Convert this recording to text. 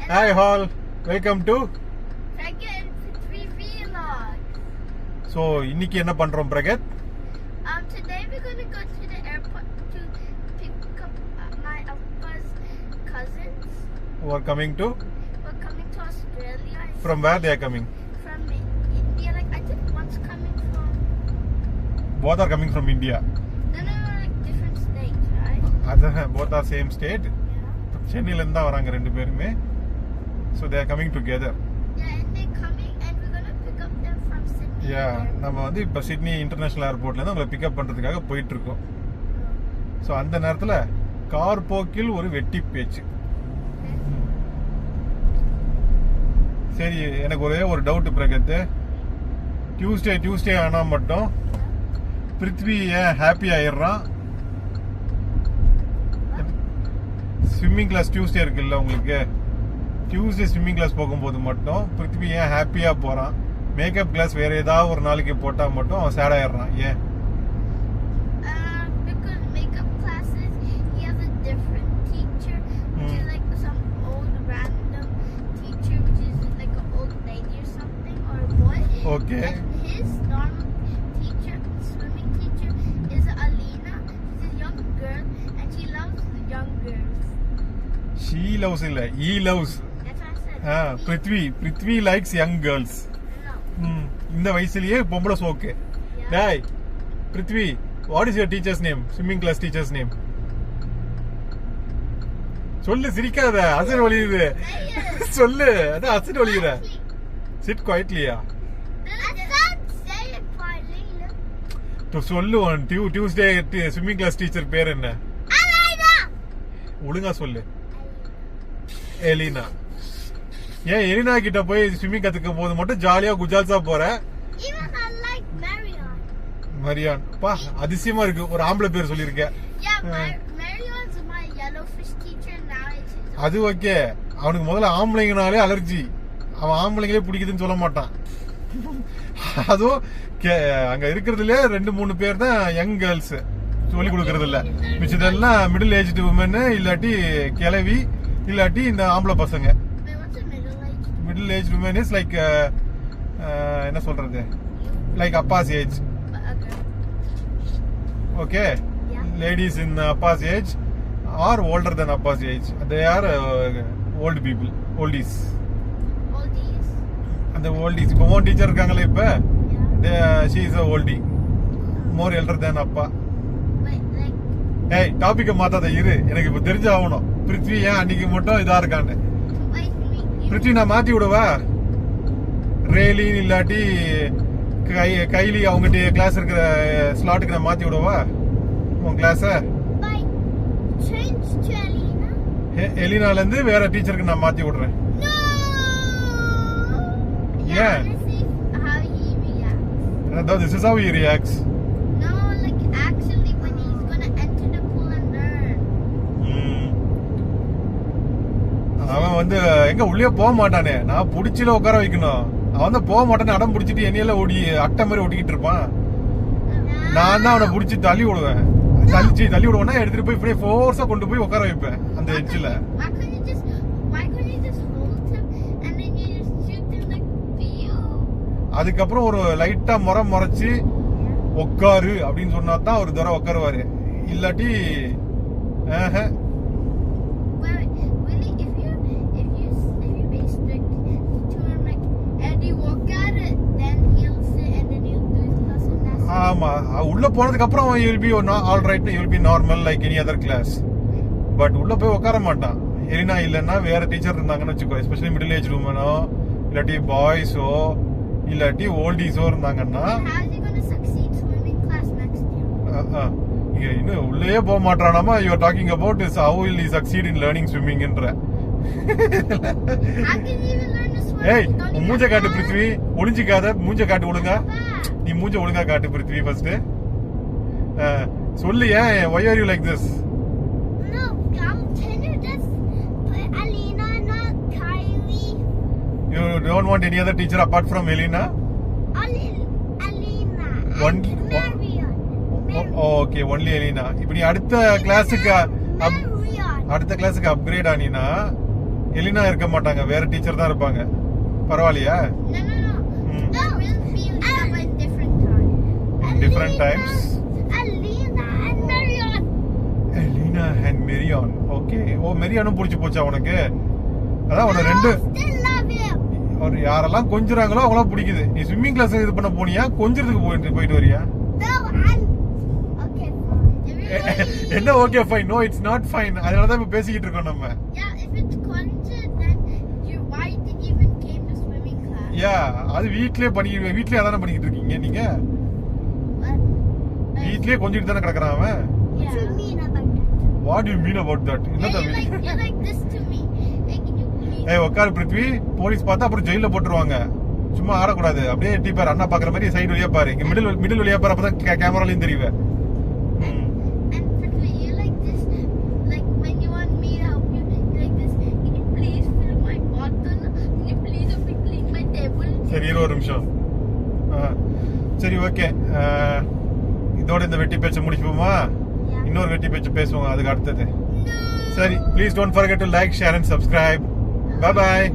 Hi all, welcome to. So, இன்னைக்கு என்ன பண்றோம் பிரகத்? Today we're going to go to the airport to pick up my Appa's cousins. Who are coming to? We're coming to Australia. From where they are coming? From India. Like I think one's coming from. Both are coming from India. No, like different states, right? Both are same state. Yeah. சென்னையில இருந்து தான் வராங்க ரெண்டு பேருமே. So they are coming together. Yeah, and they're coming, and we're going to pick up them from Sydney. Yeah, நம்ம வந்து இப்ப Sydney international ஏர்போர்ட்ல இருந்து அவங்களை பிக்கப் பண்றதுக்காக போயிட்டு இருக்கோம். சோ அந்த நேரத்துல கார் போக்கில் ஒரு வெட்டி பேச்சு. சரி, எனக்கு ஒரே ஒரு டவுட் பிரகத். டியூஸ்டே ஆனா மட்டும் பிருத்வி ஏன் ஹாப்பி ஆயிடுறான்? ஸ்விம்மிங் கிளாஸ் டியூஸ்டே இருக்குல்ல உங்களுக்கு, டியூஸ்டே ஸ்விம்மிங் கிளாஸ் போகும்போது மட்டும் பிருத்வி ஏன் ஹாப்பியா போறான்? மேக்கப் கிளாஸ் வேற ஏதாவது ஒரு நாளைக்கு போட்டா மட்டும் அவன் சேட் ஆயிடுறான். ஏன்? Because makeup classes, he has a different teacher, which is like some old random teacher, which is like an old lady or something, or a boy. Okay. And his normal teacher, swimming teacher, is Alina. She's a young girl, and she loves the young girls. She loves இல்ல, he loves. That's what I said. Prithvi likes young girls. No. இந்த வயசுலயே பொம்பளை சோக்கு. டேய் Prithvi, what is your teachers name? Swimming class teachers name சொல்லு, சிரிக்காத, அசர் வலியுது. சொல்லு, அதான் அசர் வலியுற. சிட் குவைட்லியா Say it quietly. சொல்லு. டியூஸ்டே ஸ்விம்மிங் கிளாஸ் டீச்சர் பேர் என்ன? Alina. ஒழுங்கா சொல்லு. எலினா. ஏன் எலினா கிட்ட போய் ஸ்விம்மிங் கத்துக்கும் போது மட்டும் ஜாலியா குஜால்ஸா போற? Even I like Marion. Maryan. பா, அதிசயமா இருக்கு, ஒரு ஆம்பளை பேர் சொல்லிருக்க. Yeah, Marion's my yellowfish teacher now. அது ஓகே. அவனுக்கு முதல்ல ஆம்பளைங்கனாலே அலர்ஜி. அவன் ஆம்பளைங்களே பிடிக்குதுன்னு சொல்ல மாட்டான். அதுவும் அங்க இருக்கிறதுல 2-3 பேர் தான் யங் கேர்ள்ஸ் சொல்லி கொடுக்கறது இல்ல. மிச்சதெல்லாம் மிடில் ஏஜ் உமன், இல்லாட்டி கிழவி, இல்லாட்டி இந்த ஆம்பளை பசங்க. Wait, what's a middle-aged? Middle age woman is like என்ன சொல்றது, லைக் அப்பாஸ் age. Okay. Okay, Yeah. ladies in Appa's age or older than Appa's age, they are old people, oldies. Oldies. And the oldies, இப்போ own teacher இருக்காங்களே இப்ப, Yeah. she is a oldie, more elder than Appa. Wait, like. Hey, டாபிக்க மாத்தாத இரு, எனக்கு இப்ப தெரிஞ்சு ஆகணும். பிருத்வி ஏன் அன்னைக்கு மட்டும் இதா இருக்கான்னு. Wait, பிருத்வி நான் மாத்தி விடுவா. ரேலின் இல்லாட்டி கைலி அவங்க கிளாஸ் இருக்கிற ஸ்லாட்டுக்கு நான் மாத்தி விடுவா உன் கிளாஸ. Wait. Change to Alina. எலினால இருந்து வேற டீச்சருக்கு நான் மாத்தி விடுறேன். No. Yeah. I wanna see how he reacts. This is how he reacts. No, like actually when he's gonna enter the pool and learn. அவன் வந்து எங்க உள்ளே போக மாட்டானே, நான் புடிச்சில உட்கார வைக்கணும். அவன் தான் போக மாட்டானே, அடம் பிடிச்சிட்டு என்னையில ஓடி அட்டை மாதிரி ஓட்டிக்கிட்டு இருப்பான். நான் தான் அவனை புடிச்சு தள்ளி விடுவேன். தள்ளி விடுவேன்னா எடுத்துட்டு போய் இப்படியே ஃபோர்ஸா கொண்டு போய் உட்கார வைப்பேன் அந்த எட்ஜ்ல. Why couldn't you just hold him and then you just shoot him like Theo? அதுக்கப்புறம் ஒரு லைட்டா முறைச்சு உட்காரு அப்படின்னு சொன்னா தான் ஒரு தடவை உட்காருவாரு. இல்லாட்டி Wait, really? If you be strict to him like Eddie, walk at it, then he'll sit and then he'll do his lesson. That's it. ஆமா, உள்ள போனதுக்கு அப்புறம் he will be all right, he will be normal like any other class. But உள்ள போய் உட்கார மாட்டான். Elina இல்லன்னா வேற டீச்சர் இருந்தாங்கன்னு வச்சுக்கோ, எஸ்பெஷலி மிடில் ஏஜ் உமனோ இல்லாட்டி பாய்ஸோ இல்லாட்டி ஓல்டீஸோ இருந்தாங்கன்னா How's he gonna succeed swimming class next year? இன்னும் உள்ளே போக மாட்டானாமா. You are talking about is how will he succeed in learning swimming ன்ற. How can he even learn to swim? ஏய், Don't உன் you மூஞ்ச have காட்டு that? பிருத்வி, ஒளிஞ்சிக்காத, மூஞ்ச காட்டு ஒழுங்கா. That. நீ மூஞ்ச ஒழுங்கா காட்டு பிருத்வி ஃபர்ஸ்ட். சொல்லு, ஏன் why are you like this? No, I'm telling you this. But Alina, not Kylie. You don't want any other teacher apart from Elena? Alina. One- Marion. Okay, only Elina. இப்ப நீ அடுத்த கிளாஸுக்கு Marion. அடுத்த கிளாஸுக்கு upgrade ஆனினா Elina இருக்க மாட்டாங்க, வேற teacher தான் இருப்பாங்க. பரவாயில்லையா? No. There will be Elena in different times. Different times? Elena and Marion. Elena and Marion. Okay. ஓ, மெரியானும் பிடிச்சி போச்சா உனக்கு? அதான் உன ரெண்டு Still love him. ஒரு யாரெல்லாம் கொஞ்சுறாங்களோ அவங்களாம் பிடிக்குது. நீ ஸ்விம்மிங் கிளாஸ் இது பண்ண போனியா, கொஞ்சறதுக்கு போயிட்டு வரியா? No, I'm okay. Fine. என்ன okay fine? No, it's not fine. அதனால தான் இப்ப பேசிக்கிட்டு இருக்கோம் நம்ம. Yeah, if it's conjured, then why did you even came to swimming class? யா, அது வீட்லயே அதானே பண்ணிக்கிட்டு இருக்கீங்க நீங்க. What? வீட்லயே கொஞ்சிட்டு தானே கிடக்குறான் அவன். What do you mean about that? What you mean about that? என்ன Yeah, தம்பி? you're like this to me. Hey, can you please? ஏய் உட்கார் பிருத்வி, போலீஸ் பார்த்தா அப்புறம் ஜெயில போட்டுருவாங்க. சும்மா ஆடக்கூடாது. அப்படியே எட்டி பாரு, அண்ணா பாக்குற மாதிரி சைடு வழியா பாரு, இங்க மிடில் வழியா பாரு, அப்பதான் கேமராலையும் தெரியுவே. And Prithvi, you're like this. Like when you want me to help you, you're like this. Can you please fill my bottle? Can you please help me clean my table? சரி, இரு ஒரு நிமிஷம். சரி, okay. இதோட இந்த வெட்டி பேச்சை முடிச்சுப்போமா? Yeah. இன்னொரு வெட்டி பேச்சு பேசுவோம் அதுக்கு அடுத்தது. No. சரி, please don't forget to like, share and subscribe. Bye bye.